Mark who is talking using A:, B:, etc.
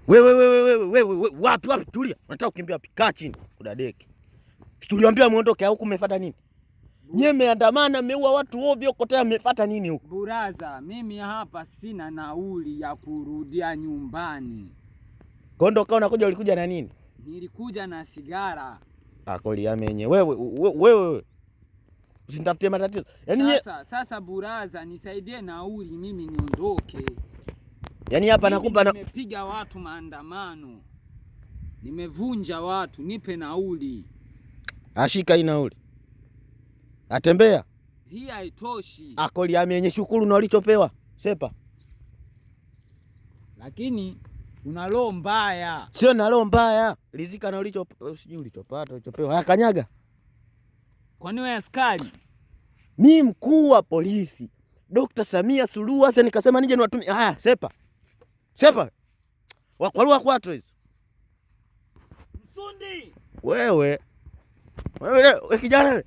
A: Wewe wapi tulia. Unataka kukimbia wapi? Kaa chini. Udadeki. Tuliambia muondoke au kumefuata nini? Nyie mmeandamana, mmeua watu ovyo, kotea mmefuata nini huko?
B: Buraza, mimi hapa sina nauli ya kurudia nyumbani.
A: Kondoka unakuja, ulikuja na nini?
B: Nilikuja na sigara.
A: Akoli amenye. Wewe. Usinitafutie matatizo. Yaani
B: sasa buraza, nisaidie nauli mimi niondoke.
A: Yaani hapa nakupa
B: nimepiga watu maandamano. Nimevunja watu, nipe nauli.
A: Ashika hii nauli. Atembea.
B: Hii haitoshi.
A: Akoli amenye, shukuru na ulichopewa. Sepa.
B: Lakini una roho mbaya.
A: Sio na roho mbaya. Rizika na ulichopata, ulichopewa. Haya kanyaga.
B: Kwani wewe askari?
A: Mimi mkuu wa polisi. Dr. Samia Suluhu Hassan nikasema nije niwatumie. Haya, sepa. Wakwalua kwatu hizo.
B: Msundi.
A: Wewe kijana.